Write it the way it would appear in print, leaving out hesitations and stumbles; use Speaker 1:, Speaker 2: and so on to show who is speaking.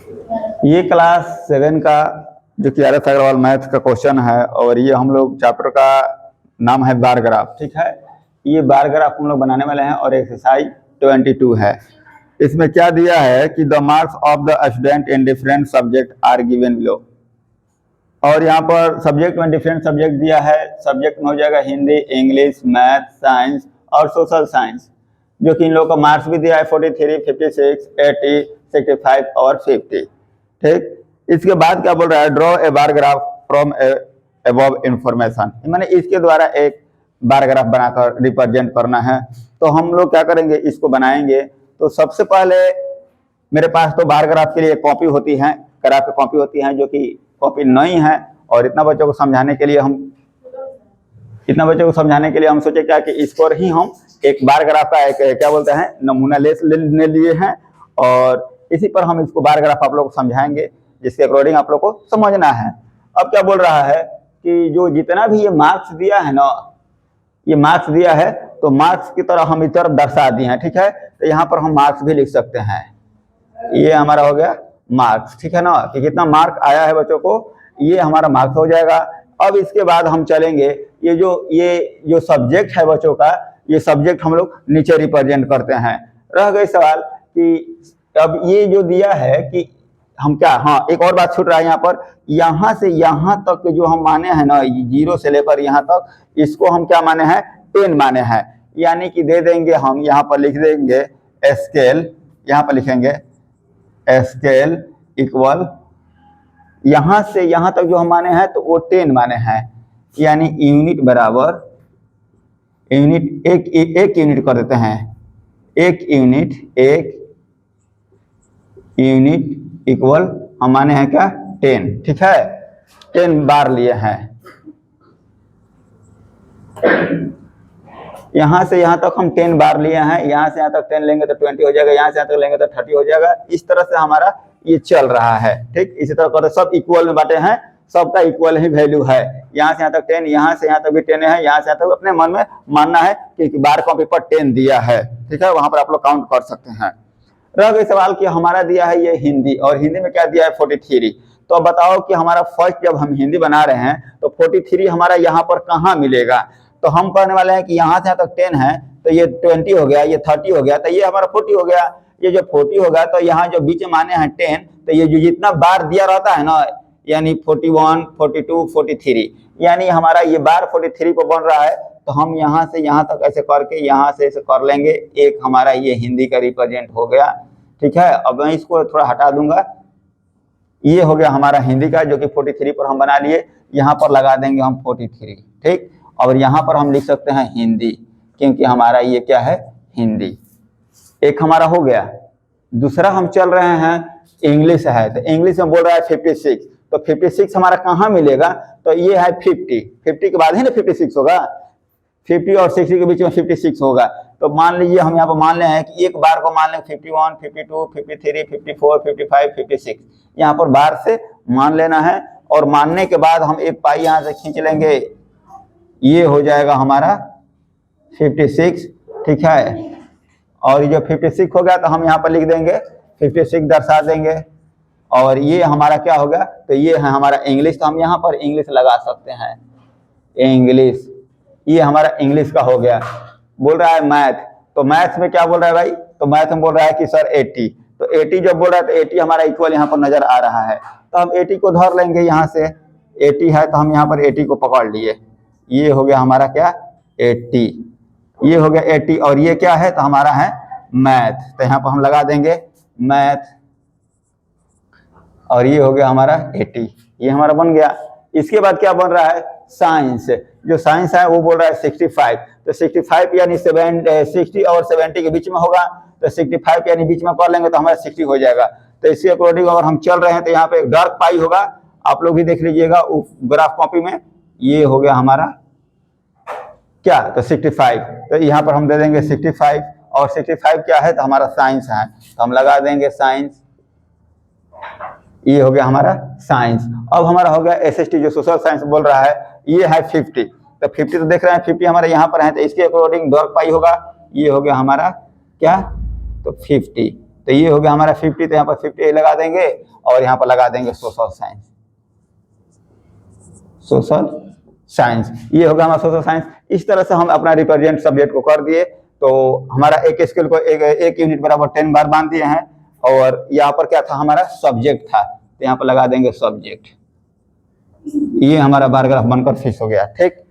Speaker 1: ये क्लास 7 का जो कि आर एस अग्रवाल मैथ का क्वेश्चन है और ये हम लोग चैप्टर का नाम है बार ग्राफ। ठीक है, ये बार ग्राफ हम लोग बनाने वाले हैं और एक्सरसाइज 22 है। इसमें क्या दिया है कि the marks of the student in different subject are given below. और यहाँ पर सब्जेक्ट में डिफरेंट सब्जेक्ट दिया है। सब्जेक्ट में हो जाएगा हिंदी, इंग्लिश, मैथ, साइंस और सोशल साइंस, जो कि इन लोगों का मार्क्स भी दिया है 43, 56, 80, 65 और 50। ठीक, इसके बाद क्या बोल रहा है, draw a bar graph from above information, मैंने इसके द्वारा एक बार ग्राफ बनाकर रिप्रेजेंट करना है। तो हम लोग क्या करेंगे, इसको बनाएंगे। तो सबसे पहले मेरे पास तो बार ग्राफ के लिए कॉपी होती है, ग्राफ की कॉपी होती है, जो कि कॉपी नहीं है। और इतना बच्चों को समझाने के लिए हम सोचे क्या कि इसको ही हम एक बार ग्राफ का एक क्या बोलते हैं नमूना ले लिए हैं और इसी पर हम इसको बार ग्राफ आप लोग को समझाएंगे, जिसके अकॉर्डिंग आप लोग को समझना है। अब क्या बोल रहा है कि जो जितना भी ये मार्क्स दिया है ना, ये मार्क्स दिया है तो मार्क्स की तरह हम इस तरफ दर्शा दिए हैं। ठीक है, तो यहाँ पर हम मार्क्स भी लिख सकते हैं। ये हमारा हो गया मार्क्स, ठीक है ना, कि कितना मार्क आया है बच्चों को, ये हमारा मार्क्स हो जाएगा। अब इसके बाद हम चलेंगे, ये जो सब्जेक्ट है बच्चों का, ये सब्जेक्ट हम लोग नीचे रिप्रेजेंट करते हैं। रह गई सवाल कि अब ये जो दिया है कि हम क्या, हाँ एक और बात छूट रहा है यहाँ पर, यहाँ से यहाँ तक जो हम माने हैं ना, 0 से लेकर यहाँ तक, इसको हम क्या माने हैं, 10 माने हैं। यानी कि दे देंगे हम, यहाँ पर लिख देंगे स्केल, यहाँ पर लिखेंगे स्केल इक्वल, यहाँ से यहाँ तक जो हम माने हैं तो वो 10 माने हैं। यानी यूनिट बराबर यूनिट, एक यूनिट कर देते हैं, एक यूनिट इक्वल हम माने हैं क्या, 10। ठीक है, 10 बार लिए हैं। यहाँ से यहाँ तक हम 10 बार लिए हैं, यहाँ से यहाँ तक 10 लेंगे तो 20 हो जाएगा, यहाँ से यहाँ तक लेंगे तो 30 हो जाएगा। इस तरह से हमारा ये चल रहा है। ठीक, इसी तरह करते सब इक्वल में बांटे हैं, सबका इक्वल ही वैल्यू है। यहाँ से यहाँ तक 10, यहाँ से यहाँ तक भी 10 है, यहाँ से यहाँ तक अपने मन में मानना है कि बार कॉपी पर 10 दिया है। ठीक है, वहां पर आप लोग काउंट कर सकते हैं। रह गई सवाल कि हमारा दिया है ये हिंदी, और हिंदी में क्या दिया है 43। तो अब बताओ कि हमारा फर्स्ट जब हम हिंदी बना रहे हैं तो 43 हमारा यहाँ पर कहाँ मिलेगा। तो हम कहने वाले हैं कि यहाँ से यहाँ तक 10 है, तो ये 20 हो गया, ये 30 हो गया, तो ये हमारा 40 हो गया। ये जो 40 होगा तो यहाँ जो बीच में माने हैं 10, तो ये जो जितना बार दिया रहता है ना, यानी 41, 42, 43, यानी हमारा ये बार 43 पर बन रहा है। तो हम यहाँ से यहाँ तक ऐसे करके यहाँ से ऐसे कर लेंगे, एक हमारा ये हिंदी का रिप्रेजेंट हो गया। ठीक है, अब मैं इसको थोड़ा हटा दूंगा, ये हो गया हमारा हिंदी का, जो कि 43 पर हम बना लिए। यहाँ पर लगा देंगे हम 43। ठीक, और यहाँ पर हम लिख सकते हैं हिंदी, क्योंकि हमारा ये क्या है, हिंदी। एक हमारा हो गया। दूसरा हम चल रहे हैं इंग्लिश है, तो इंग्लिश में बोल रहा है 56। तो 56 हमारा कहाँ मिलेगा, तो ये है 50 के बाद ही ना 56 होगा, 50 और 60 के बीच में 56 होगा। तो मान लीजिए हम यहाँ पर मान ले हैं कि एक बार को मान लें 51, 52, 53, 54, 55, 56, यहाँ पर बार से मान लेना है। और मानने के बाद हम एक पाई यहाँ से खींच लेंगे, ये हो जाएगा हमारा 56। ठीक है, और ये जो 56 हो गया तो हम यहाँ पर लिख देंगे 56 दर्शा देंगे। और ये हमारा क्या होगा, तो ये है हमारा इंग्लिश, तो हम यहाँ पर इंग्लिश लगा सकते हैं, इंग्लिश। ये हमारा इंग्लिश का हो गया। बोल रहा है मैथ, तो मैथ में क्या बोल रहा है भाई, तो मैथ में बोल रहा है कि सर 80। तो 80 जब बोल रहा है तो 80 हमारा इक्वल यहाँ पर नजर आ रहा है, तो हम 80 को धर लेंगे। यहाँ से 80 है तो हम यहाँ पर 80 को पकड़ लिए, ये हो गया हमारा क्या, 80। ये हो गया 80, और ये क्या है, तो हमारा है मैथ, तो यहाँ पर हम लगा देंगे मैथ, और ये हो गया हमारा 80, ये हमारा बन गया। इसके बाद क्या बन रहा है, साइंस। जो साइंस है वो बोल रहा है 65। तो 65 यानी 60 और 70 के बीच में होगा, तो 65 यानी बीच में कर लेंगे तो हमारा 60 हो जाएगा। तो इसके अकॉर्डिंग अगर हम चल रहे हैं तो यहाँ पे एक डार्क पाई होगा, आप लोग भी देख लीजिएगा ग्राफ कॉपी में। ये हो गया हमारा क्या, तो 65। तो यहाँ पर हम दे देंगे 65, और 65 क्या है, तो हमारा साइंस है, तो हम लगा देंगे साइंस। ये हो गया हमारा साइंस। अब हमारा हो गया एसएसटी, जो सोशल साइंस बोल रहा है, ये है 50। तो 50 तो देख रहे हैं 50 हमारे यहाँ पर है, तो इसके अकॉर्डिंग डार्क पाई होगा। ये हो गया हमारा क्या, तो 50। तो ये हो गया हमारा 50, तो यहाँ पर 50 लगा देंगे और यहाँ पर लगा देंगे सोशल साइंस। सोशल साइंस ये होगा हमारा सोशल साइंस। इस तरह से हम अपना रिप्रेजेंट सब्जेक्ट को कर दिए। तो हमारा एक स्केल को एक यूनिट बराबर 10 बार बांध दिए हैं। और यहाँ पर क्या था, हमारा सब्जेक्ट था, तो यहाँ पर लगा देंगे सब्जेक्ट। ये हमारा बार ग्राफ बनकर फिक्स हो गया। ठीक।